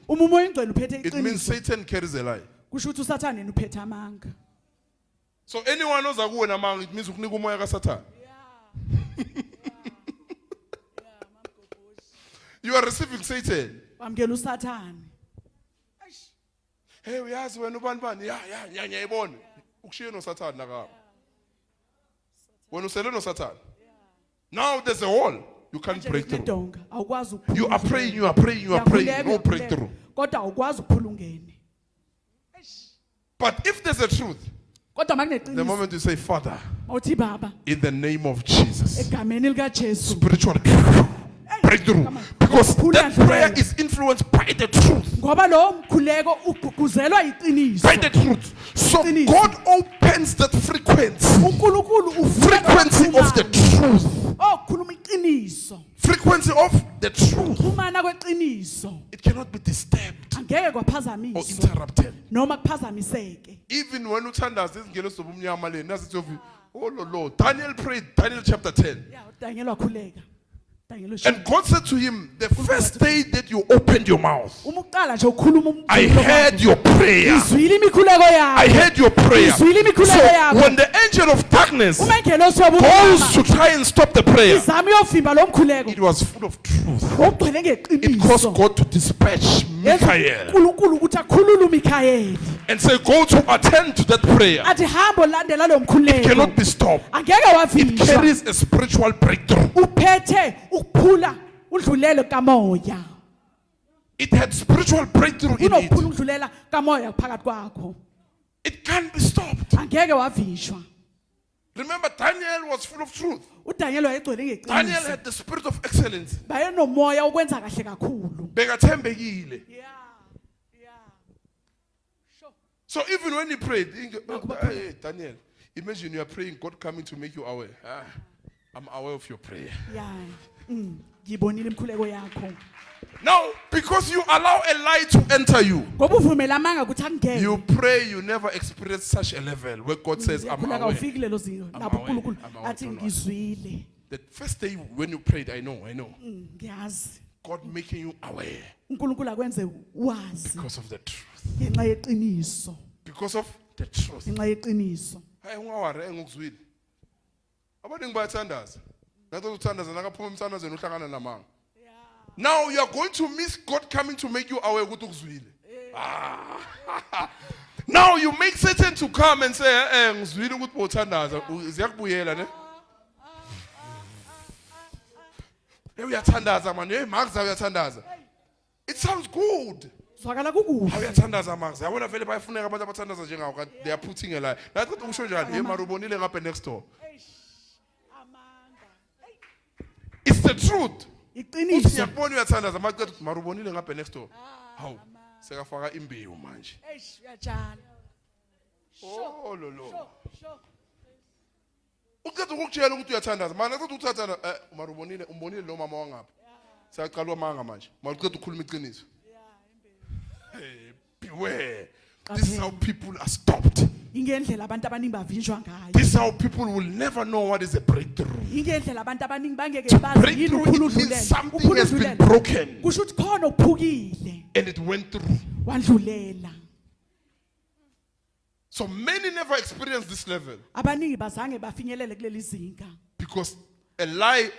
Uma umoya ingcwele uphethe it means iqiniso. Satan carries a lie. Kusho ukuthi uSathane yena uphethe amanga. So anyone oza kuwe namanga, it means ukunika umoya kaSathane. You are receiving Satan. Wamkela uSathane. Hey, uyazi wena ubani bani? Ya, ngiyayibona. Ukushiye noSathane nakho. When usele noSathane. Now there's a wall. You can't break through. You are praying, you are praying, you are praying. No breakthrough. Kodwa awukwazi ukuphula ungene. But if there's a truth, Kodwa the makuneqiniso. moment you say, Father, Awuthi baba in the name of Jesus, egameni lika Jesu. spiritual breakthrough. Because that prayer is influenced by the truth. Ngoba lo mkhuleko uguguzelwa iqiniso. By the truth. So God opens that frequency. uNkulunkulu Frequency of the truth. Oh, khuluma iqiniso. Frequency of the truth. Umana kweqiniso. It cannot be disturbed Angeke or kwaphazamiswa interrupted. noma kuphazamiseke. Even when uthandaza izingelo zobumnyama le nazi tsofi oh lo Daniel prayed, Daniel chapter 10. Yeah, uDaniel wakhuleka. Daniel And God said to him, the first day that you opened your mouth, uma uqala nje ukhuluma I heard your prayer. Izwile imikhuleko yakho. I heard your prayer. So Izwile imikhuleko yakho. when the angel of darkness Uma ingelosi goes yobumnyama to try and stop the prayer, izama uyovimba lo mkhuleko. it was full of truth. Ogcwele It caused ngeqiniso. God to dispatch Michael uNkulunkulu ukuthi akhulule uMikhayeli. and say, go to attend to that prayer. Athi hamba landela lo It mkhuleko. cannot be stopped. Angeke It wavinjwa. carries a spiritual breakthrough. Uphethe ukuphula udlulelo kamoya. It had spiritual breakthrough in Unokuphula it. ukudlulela kamoya phakathi kwakho. It can't be stopped. Angeke wavinjwa. Remember, Daniel was full of truth. uDaniel wayegcwele Daniel ngeqiniso. had the spirit of excellence. Bayenomoya ukwenza kahle kakhulu. Bekathembekile. Yeah. Yeah. Sure. So even when he prayed, hey, Daniel, imagine you are praying, God coming to make you aware. I'm aware of your prayer. Yeah. Ngibonile imkhuleko yakho. Now, because you allow a lie to enter you, Ngoba uvumela amanga ukuthi angene. you pray, you never experience such a level where God says, I'm Khuleka aware. ufike lelo zinga. I'm Lapho aware. uNkulunkulu I'm aware. athi Don't worry. ngizwile. The first day when you prayed, I know. Ngiyazi. God making you aware uNkulunkulu akwenze wazi because of the truth. ngenxa yeqiniso. Because of the truth. Ngenxa yeqiniso. Hayi ungaware engikuzwile. Abaningi bayathandaza. Nathi uthandaza nakaphuma emthandazweni uhlangana namanga. Now you are going to miss God coming to make you aware ukuthi ukuzwile. Now you make Satan to come and say, ngizwile ukuthi bothandaza, ziyakubuyela ne? Uyathandaza man, Maxa uyathandaza. It sounds good. Zwakala kukuhle. Uyathandaza Maxa. Yabona vele bayafuneka abantu abathandaza njengawo kanti they are putting a lie. Nathi ukuthi usho njani? Hey marubonile ngapha next door. It's the truth. Iqiniso. Ngiyabona uyathandaza maqeda ukuthi marubonile ngapha next door. Hawu, sekafaka imbewu manje. Uyatshala. Oh lo. Uqeda ukutshela ukuthi uyathandaza. Mana ukuthi uthatha marubonile umbonile lo mama wangapha. Sayaqalwa manga manje. Mawuqeda ukukhuluma iqiniso. Hey, beware. This is how people are stopped. Ingendlela abantu abaningi bavinjwa ngayo. This is how people will never know what is a breakthrough. Ingendlela abantu abaningi bangeke bazi yini Breakthrough, ukuphula it means udlulelo. something has been broken Kusho ukuthi khona okuphukile. and it went through. Wandlulela. So many never experienced this level Abaningi bazange bafinyelele kuleli zinga. because a lie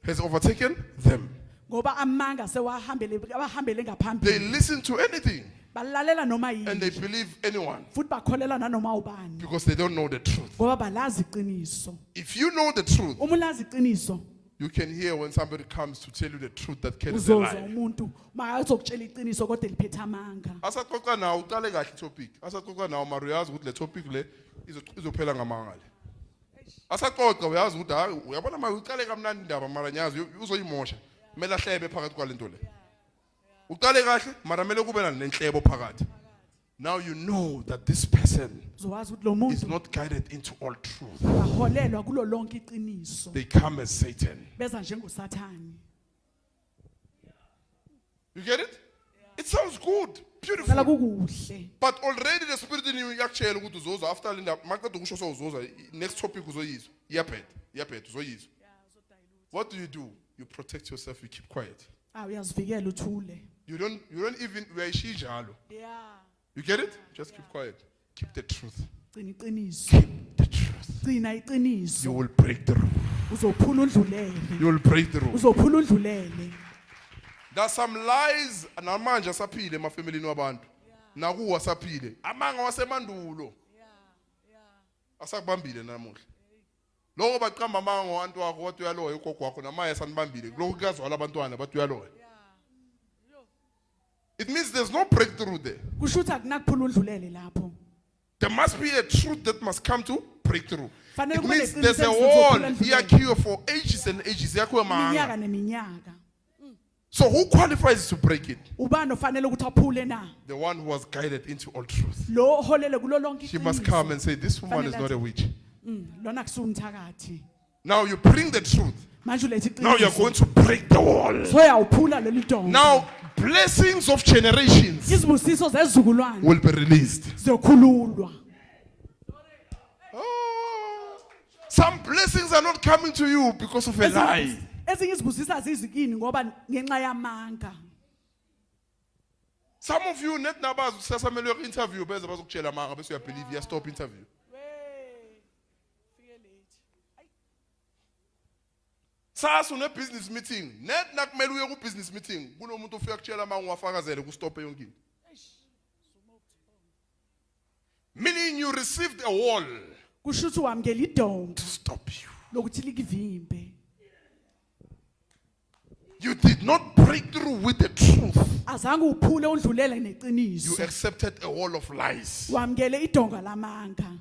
has overtaken them. Ngoba amanga sewahambele abahambele They ngaphambili. listen to anything Balalela noma and they yini. believe anyone Futhi bakholela nanoma ubani. because they don't know the truth. Ngoba balazi iqiniso. If you know the truth, Uma ulazi iqiniso, you can hear when somebody comes to tell you the truth that carries a uzozwa lie. umuntu makazokutshela iqiniso kodwa liphethe amanga. Asaxoxa nawo uqale kahle topic. Asaxoxa nawo mara uyazi ukuthi le topic le izophela ngamanga le. Asaxoxa uyazi ukuthi hayi uyabona manje uqale kamnandi indaba mara nyazi uzoyimosha. Kumele ahlebe phakathi kwalento le. Uqale kahle mara kumele kube nenhlebo phakathi. Now you know that this person Uzowazi ukuthi lo is muntu not guided into all truth. baholelwa kulo lonke iqiniso. They come as Satan. Beza njengoSathane. You get it? It sounds good, Kala beautiful. kukuhle. But already the spirit in you yakutshela ukuthi uzoza after linda maqeda ukusho sowuzoza next topic uzoyizwa. Iyaphetha uzoyizwa. What do? You protect yourself, you keep quiet. Uyazivikela uthule. You don't even uyayishinjalo. Yeah. You get it? Just keep quiet. Keep the truth. Gcina iqiniso. Keep the truth. Gcina You iqiniso. will break the rule. Uzophula undlulele. You will break the rule. Uzophula undlulele. There's some lies namanje asaphile emafamilini wabantu. Nakuwa asaphile. Amanga wasemandulo. Asakubambile namuhla. Lokho baqamba amanga ngobantu wakho wathi uyaloya ugogo wakho namaye sanibambile. Lokho kuyazwala abantwana bathi uyaloya. It means there's no breakthrough there. Kusho ukuthi akunakuphula undlulele lapho. There must be a truth that must come to breakthrough. Fanele It kube means neqiniso there's a elizophula wall undlulele. here for ages and ages. Yakho amanga. Iminyaka neminyaka. So who qualifies to break it? Ubani ofanele ukuthi aphule na? The one who was guided into all truth. Lo oholele kulo lonke She must iqiniso. come and say, this woman is not a witch. Lona kusuumthakathi. Now you bring the truth. Manje ulethe Now you're iqiniso. going to break the wall. So uyawuphula leli donga. Now blessings of generations Izibusiso zezizukulwane will be released. ziyokhululwa. Oh, some blessings are not coming to you because of a lie. Ezinye izibusiso azizikini ngoba ngenxa yamanga. Some of you net nabazi usasamele interview beze bazokutshela manga bese uyabelieve ya stop interview. Sasa une business meeting net nakumele uye ku business meeting kunomuntu ofika kutshela manga ungafakazele ku stop yonke into. Meaning you received a wall Kusho ukuthi wamkela idonga to stop you. lokuthi likivimbe. You did not break through with the truth. Azange uphule undlulele You neqiniso. accepted a wall of lies. Wamkele idonga lamanga.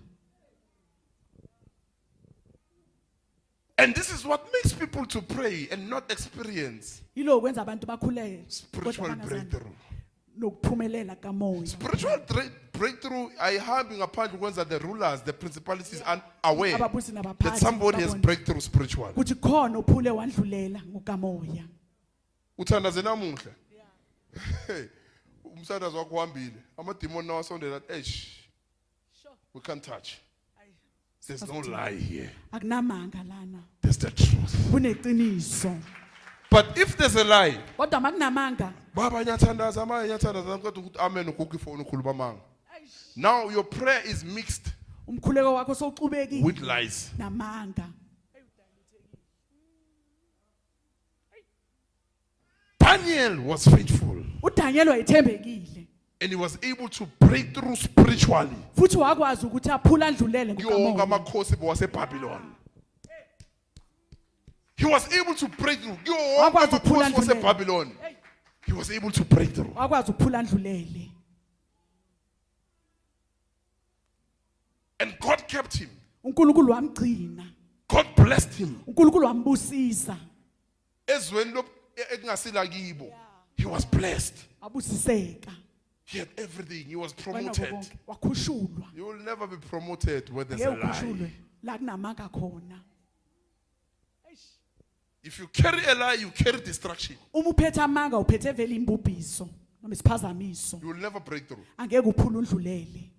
And this is what makes people to pray and not experience Yilo kwenza abantu bakhuleke. spiritual Kodwa bangazange breakthrough. nokuphumelela kamoya. Spiritual breakthrough, I have in a part ones that the rulers, the principalities are aware Ababusi that nabaphathi somebody has babona breakthrough spiritual. ukuthi khona uphule wandlulela ngokamoya. Uthandaze namuhla. Hey, umsadazi wakho uhambile. Amademon nawasondela athi, we can't touch. There's no lie here. Akunamanga lana. There's the truth. Kuneqiniso. But if there's a lie, Kodwa makunamanga. Baba nyathandaza amanye nyathandaza kodwa ukuthi amen ugogo ifoni ukhuluma manga. Now your prayer is mixed Umkhuleko wakho sowucubekile with lies. namanga. Daniel was faithful uDaniel wayethembekile and he was able to break through spiritually. futhi wakwazi ukuthi aphula ndlulele Yonke ngokamoya. amakhosi waseBabylon. He was able to break through. Yonke Wakwazi ukuphula amakhosi ndlulele. waseBabylon. He was able to break through. Wakwazi ukuphula ndlulele. And God kept him. uNkulunkulu wamgcina. God blessed him. uNkulunkulu wambusisa. Ezweni ekungasila kibo. He was blessed. Abusiseka. He had everything. He was Wena promoted. konke wakhushulwa. You will never be promoted where there's a Ngeke lie. ukhushulwe la kunamanga khona. If you carry a lie, you carry destruction. Uma uphethe amanga uphethe vele imbubhiso noma isiphazamiso. You will never break through. Angeke uphule undlulele.